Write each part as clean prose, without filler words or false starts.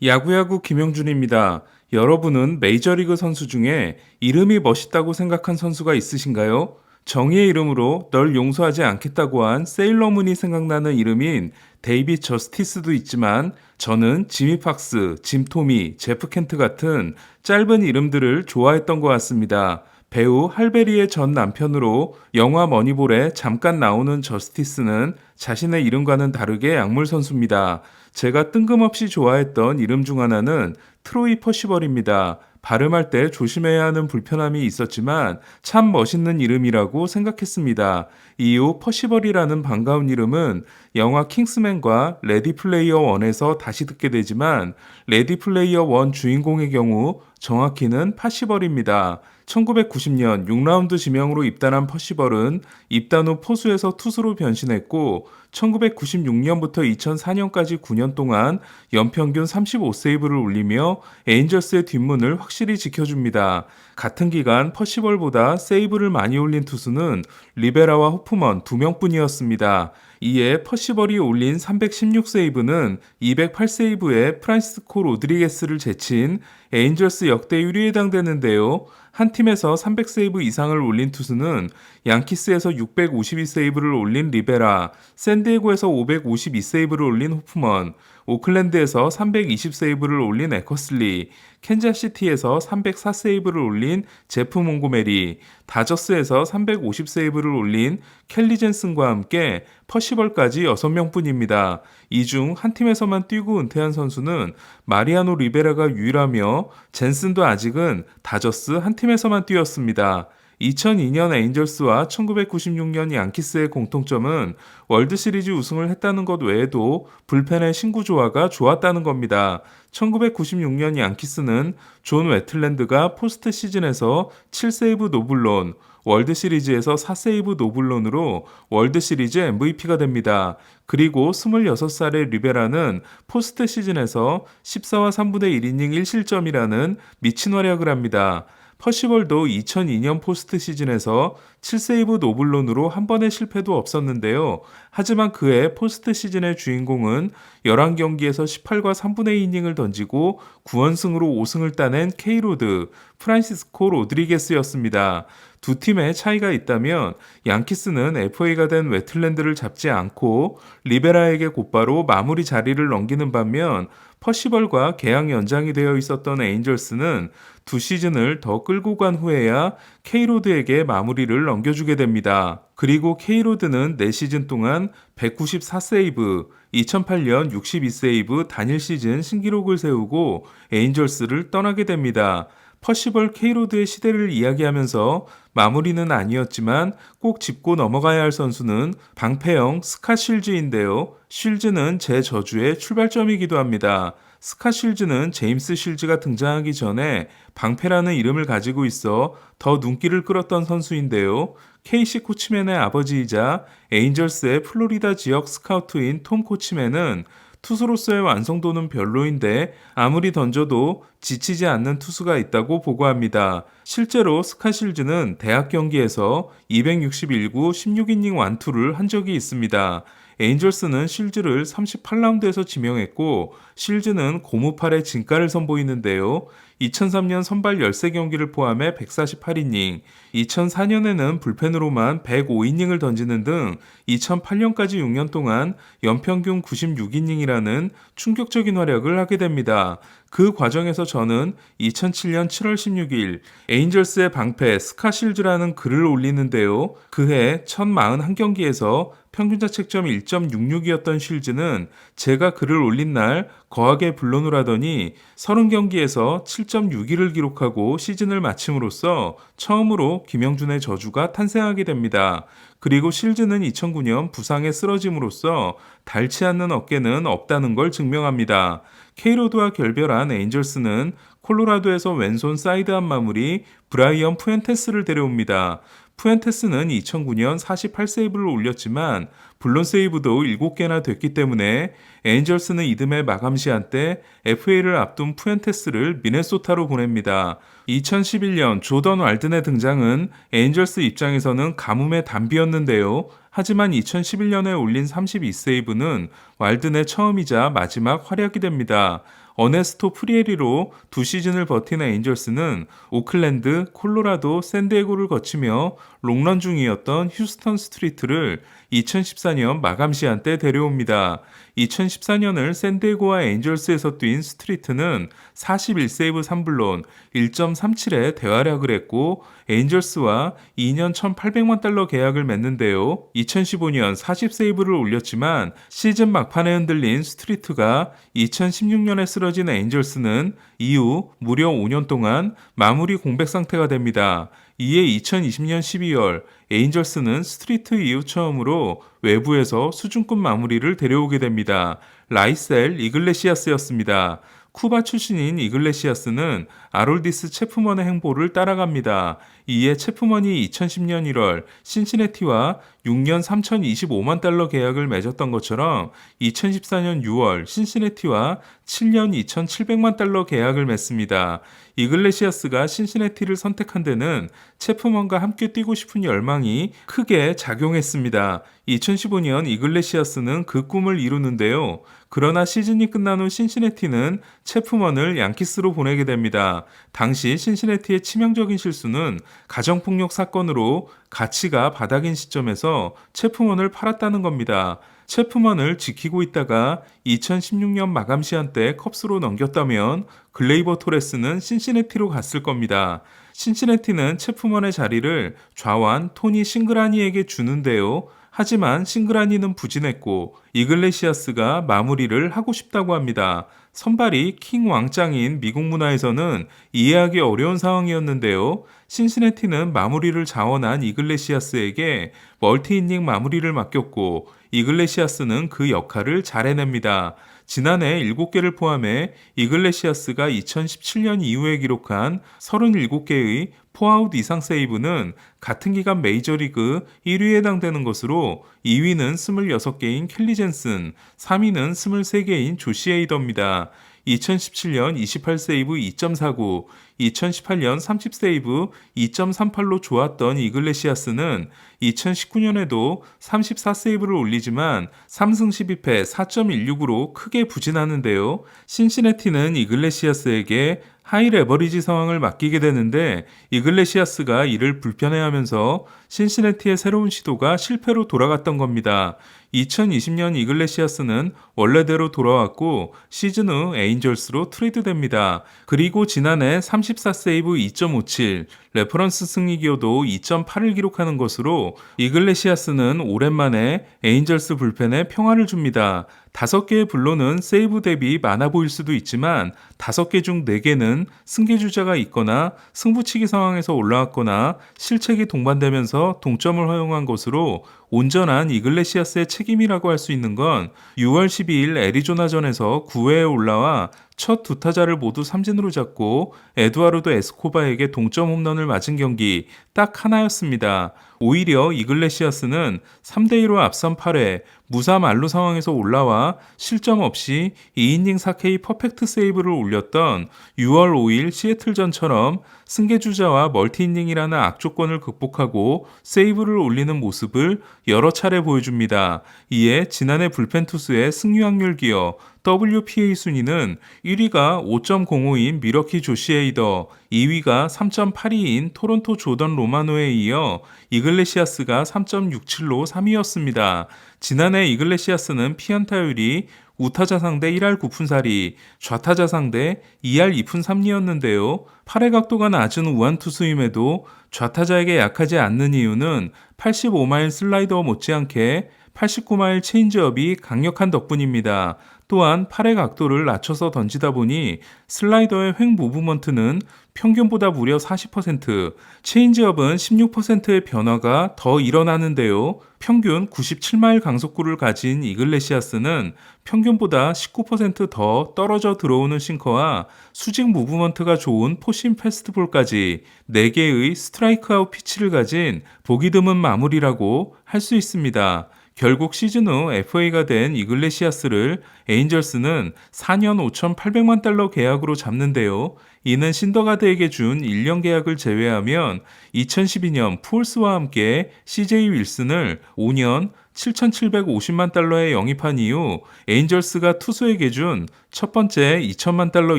야구야구 김영준입니다. 여러분은 메이저리그 선수 중에 이름이 멋있다고 생각한 선수가 있으신가요? 정의의 이름으로 널 용서하지 않겠다고 한 세일러문이 생각나는 이름인 데이빗 저스티스도 있지만 저는 지미 팍스, 짐 토미, 제프 켄트 같은 짧은 이름들을 좋아했던 것 같습니다. 배우 할베리의 전 남편으로 영화 머니볼에 잠깐 나오는 저스티스는 자신의 이름과는 다르게 약물 선수입니다. 제가 뜬금없이 좋아했던 이름 중 하나는 트로이 퍼시벌입니다. 발음할 때 조심해야 하는 불편함이 있었지만 참 멋있는 이름이라고 생각했습니다. 이후 퍼시벌이라는 반가운 이름은 영화 킹스맨과 레디 플레이어 1에서 다시 듣게 되지만 레디 플레이어 1 주인공의 경우 정확히는 파시벌입니다. 1990년 6라운드 지명으로 입단한 퍼시벌은 입단 후 포수에서 투수로 변신했고 1996년부터 2004년까지 9년 동안 연평균 35세이브를 올리며 에인절스의 뒷문을 확실히 지켜줍니다. 같은 기간 퍼시벌보다 세이브를 많이 올린 투수는 리베라와 호프먼 2명뿐이었습니다. 이에 퍼시벌이 올린 316세이브는 208세이브의 프란시스코 로드리게스를 제친 에인절스 역대 1위에 해당되는데요. 한 팀에서 300세이브 이상을 올린 투수는 양키스에서 652세이브를 올린 리베라, 샌디에고에서 552세이브를 올린 호프먼, 오클랜드에서 320세이브를 올린 에커슬리, 캔자시티에서 304세이브를 올린 제프 몽고메리, 다저스에서 350세이브를 올린 켈리 젠슨과 함께 퍼시벌까지 6명뿐입니다. 이 중 한 팀에서만 뛰고 은퇴한 선수는 마리아노 리베라가 유일하며 젠슨도 아직은 다저스 한 팀에서만 뛰었습니다. 2002년 에인절스와 1996년 양키스의 공통점은 월드시리즈 우승을 했다는 것 외에도 불펜의 신구 조화가 좋았다는 겁니다. 1996년 양키스는 존 웨틀랜드가 포스트 시즌에서 7세이브 노블론, 월드시리즈에서 4세이브 노블론으로 월드시리즈 MVP가 됩니다. 그리고 26살의 리베라는 포스트 시즌에서 14와 3분의 1이닝 1실점이라는 미친 활약을 합니다. 퍼시벌도 2002년 포스트 시즌에서 7세이브 노블론으로 한 번의 실패도 없었는데요. 하지만 그해 포스트 시즌의 주인공은 11경기에서 18과 3분의 2이닝을 던지고 9원승으로 5승을 따낸 케이로드, 프란시스코 로드리게스였습니다. 두 팀의 차이가 있다면 양키스는 FA가 된 웨틀랜드를 잡지 않고 리베라에게 곧바로 마무리 자리를 넘기는 반면 퍼시벌과 계약 연장이 되어 있었던 에인절스는 두 시즌을 더 끌고 간 후에야 케이로드에게 마무리를 넘겨주게 됩니다. 그리고 케이로드는 4시즌 동안 194세이브, 2008년 62세이브 단일 시즌 신기록을 세우고 에인절스를 떠나게 됩니다. 퍼시벌 케이로드의 시대를 이야기하면서 마무리는 아니었지만 꼭 짚고 넘어가야 할 선수는 방패형 스카 쉴즈인데요. 쉴즈는 제 저주의 출발점이기도 합니다. 스카 쉴즈는 제임스 쉴즈가 등장하기 전에 방패라는 이름을 가지고 있어 더 눈길을 끌었던 선수인데요. 케이시 코치맨의 아버지이자 에인절스의 플로리다 지역 스카우트인 톰 코치맨은 투수로서의 완성도는 별로인데 아무리 던져도 지치지 않는 투수가 있다고 보고합니다. 실제로 스카실즈는 대학 경기에서 261구 16이닝 완투를 한 적이 있습니다. 에인절스는 실즈를 38라운드에서 지명했고 실즈는 고무팔의 진가를 선보이는데요. 2003년 선발 13경기를 포함해 148이닝, 2004년에는 불펜으로만 105이닝을 던지는 등 2008년까지 6년 동안 연평균 96이닝이라는 충격적인 활약을 하게 됩니다. 그 과정에서 저는 2007년 7월 16일 에인절스의 방패 스카실즈라는 글을 올리는데요. 그해 1041경기에서 평균 자책점 1.66이었던 쉴즈는 제가 글을 올린 날 거하게 불러놓으라더니 30경기에서 7.61을 기록하고 시즌을 마침으로써 처음으로 김영준의 저주가 탄생하게 됩니다. 그리고 쉴즈는 2009년 부상에 쓰러짐으로써 닳지 않는 어깨는 없다는 걸 증명합니다. 케이로드와 결별한 에인절스는 콜로라도에서 왼손 사이드암 마무리 브라이언 푸엔테스를 데려옵니다. 푸엔테스는 2009년 48세이브를 올렸지만 블론 세이브도 7개나 됐기 때문에 에인절스는 이듬해 마감 시한 때 FA를 앞둔 푸엔테스를 미네소타로 보냅니다. 2011년 조던 왈든의 등장은 에인절스 입장에서는 가뭄의 단비였는데요. 하지만 2011년에 올린 32세이브는 왈든의 처음이자 마지막 활약이 됩니다. 어네스토 프리에리로 2시즌을 버틴 에인절스는 오클랜드, 콜로라도, 샌디에고를 거치며 롱런 중이었던 휴스턴 스트리트를 2014년 마감 시한 때 데려옵니다. 2014년을 샌디에고와 에인절스에서 뛴 스트리트는 41세이브 3블론 1.37에 대활약을 했고 에인절스와 2년 1,800만 달러 계약을 맺는데요. 2015년 40세이브를 올렸지만 시즌 막판에 흔들린 스트리트가 2016년에 쓰러진 에인절스는 이후 무려 5년 동안 마무리 공백 상태가 됩니다. 이에 2020년 12월 에인절스는 스트리트 이후 처음으로 외부에서 수준급 마무리를 데려오게 됩니다. 라이셀 이글레시아스였습니다. 쿠바 출신인 이글레시아스는 아롤디스 체프먼의 행보를 따라갑니다. 이에 체프먼이 2010년 1월 신시내티와 6년 3,025만 달러 계약을 맺었던 것처럼 2014년 6월 신시내티와 7년 2,700만 달러 계약을 맺습니다. 이글레시아스가 신시내티를 선택한 데는 체프먼과 함께 뛰고 싶은 열망이 크게 작용했습니다. 2015년 이글레시아스는 그 꿈을 이루는데요. 그러나 시즌이 끝난 후 신시내티는 체프먼을 양키스로 보내게 됩니다. 당시 신시내티의 치명적인 실수는 가정폭력 사건으로 가치가 바닥인 시점에서 체프먼을 팔았다는 겁니다. 체프먼을 지키고 있다가 2016년 마감 시한 때 컵스로 넘겼다면 글레이버 토레스는 신시내티로 갔을 겁니다. 신시내티는 체프먼의 자리를 좌완 토니 싱그라니에게 주는데요. 하지만 싱그라니는 부진했고 이글레시아스가 마무리를 하고 싶다고 합니다. 선발이 킹 왕짱인 미국 문화에서는 이해하기 어려운 상황이었는데요. 신시내티는 마무리를 자원한 이글레시아스에게 멀티이닝 마무리를 맡겼고 이글레시아스는 그 역할을 잘 해냅니다. 지난해 7개를 포함해 이글레시아스가 2017년 이후에 기록한 37개의 포아웃 이상 세이브는 같은 기간 메이저리그 1위에 해당되는 것으로 2위는 26개인 켈리 젠슨, 3위는 23개인 조시 헤이더입니다. 2017년 28세이브 2.49, 2018년 30세이브 2.38로 좋았던 이글레시아스는 2019년에도 34세이브를 올리지만 3승 12패 4.16으로 크게 부진하는데요. 신시내티는 이글레시아스에게 하이 레버리지 상황을 맡기게 되는데 이글레시아스가 이를 불편해하면서 신시내티의 새로운 시도가 실패로 돌아갔던 겁니다. 2020년 이글레시아스는 원래대로 돌아왔고 시즌 후 에인절스로 트레이드됩니다. 그리고 지난해 34세이브 2.57, 레퍼런스 승리 기여도 2.8을 기록하는 것으로 이글레시아스는 오랜만에 에인절스 불펜에 평화를 줍니다. 5개의 블로는 세이브 대비 많아 보일 수도 있지만 5개 중 4개는 승계주자가 있거나 승부치기 상황에서 올라왔거나 실책이 동반되면서 동점을 허용한 것으로 온전한 이글레시아스의 책임이라고 할 수 있는 건 6월 12일 애리조나전에서 9회에 올라와 첫 두 타자를 모두 삼진으로 잡고 에두아르도 에스코바에게 동점 홈런을 맞은 경기 딱 하나였습니다. 오히려 이글레시아스는 3대2로 앞선 8회 무사 만루 상황에서 올라와 실점 없이 2이닝 4K 퍼펙트 세이브를 올렸던 6월 5일 시애틀전처럼 승계주자와 멀티이닝이라는 악조건을 극복하고 세이브를 올리는 모습을 여러 차례 보여줍니다. 이에 지난해 불펜 투수의 승리 확률 기여 WPA 순위는 1위가 5.05인 미러키 조시 헤이더, 2위가 3.82인 토론토 조던 로마노에 이어 이글레시아스가 3.67로 3위였습니다. 지난해 이글레시아스는 피안타율이 우타자 상대 1할 9푼4리, 좌타자 상대 2할 2푼 3리였는데요. 팔의 각도가 낮은 우완 투수임에도 좌타자에게 약하지 않는 이유는 85마일 슬라이더 못지않게 89마일 체인지업이 강력한 덕분입니다. 또한 팔의 각도를 낮춰서 던지다 보니 슬라이더의 횡 무브먼트는 평균보다 무려 40%, 체인지업은 16%의 변화가 더 일어나는데요. 평균 97마일 강속구를 가진 이글레시아스는 평균보다 19%더 떨어져 들어오는 싱커와 수직 무브먼트가 좋은 포심 패스트볼까지 4개의 스트라이크 아웃 피치를 가진 보기 드문 마무리라고 할 수 있습니다. 결국 시즌 후 FA가 된 이글레시아스를 에인절스는 4년 5,800만 달러 계약으로 잡는데요. 이는 신더가드에게 준 1년 계약을 제외하면 2012년 푸올스와 함께 CJ 윌슨을 5년 7,750만 달러에 영입한 이후 에인절스가 투수에게 준 첫 번째 2천만 달러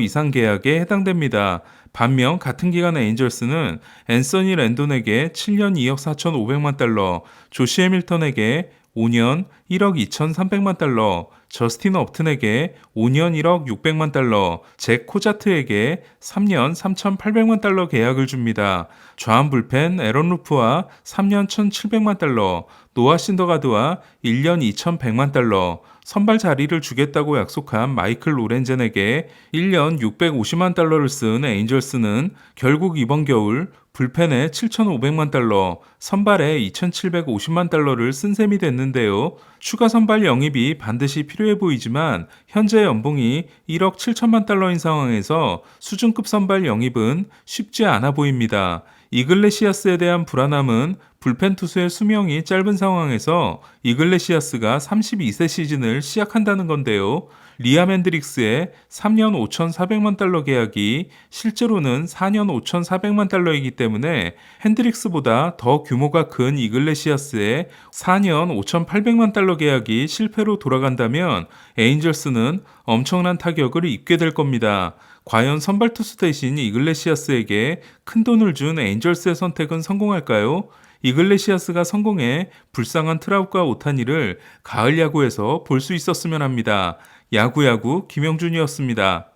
이상 계약에 해당됩니다. 반면 같은 기간 에인절스는 앤서니 랜돈에게 7년 2억 4,500만 달러, 조시 해밀턴에게 5년 1억 2,300만 달러, 저스틴 업튼에게 5년 1억 600만 달러, 잭 코자트에게 3년 3,800만 달러 계약을 줍니다. 좌완 불펜 에런 루프와 3년 1,700만 달러, 노아 신더가드와 1년 2,100만 달러, 선발 자리를 주겠다고 약속한 마이클 로렌젠에게 1년 650만 달러를 쓴 에인절스는 결국 이번 겨울 불펜에 7,500만 달러, 선발에 2,750만 달러를 쓴 셈이 됐는데요. 추가 선발 영입이 반드시 필요해 보이지만 현재 연봉이 1억 7천만 달러인 상황에서 수준급 선발 영입은 쉽지 않아 보입니다. 이글레시아스에 대한 불안함은 불펜 투수의 수명이 짧은 상황에서 이글레시아스가 32세 시즌을 시작한다는 건데요. 리암 핸드릭스의 3년 5,400만 달러 계약이 실제로는 4년 5,400만 달러이기 때문에 핸드릭스보다 더 규모가 큰 이글레시아스의 4년 5,800만 달러 계약이 실패로 돌아간다면 에인절스는 엄청난 타격을 입게 될 겁니다. 과연 선발 투수 대신 이글레시아스에게 큰 돈을 준 에인절스의 선택은 성공할까요? 이글레시아스가 성공해 불쌍한 트라우트와 오타니를 가을 야구에서 볼 수 있었으면 합니다. 야구야구 김영준이었습니다.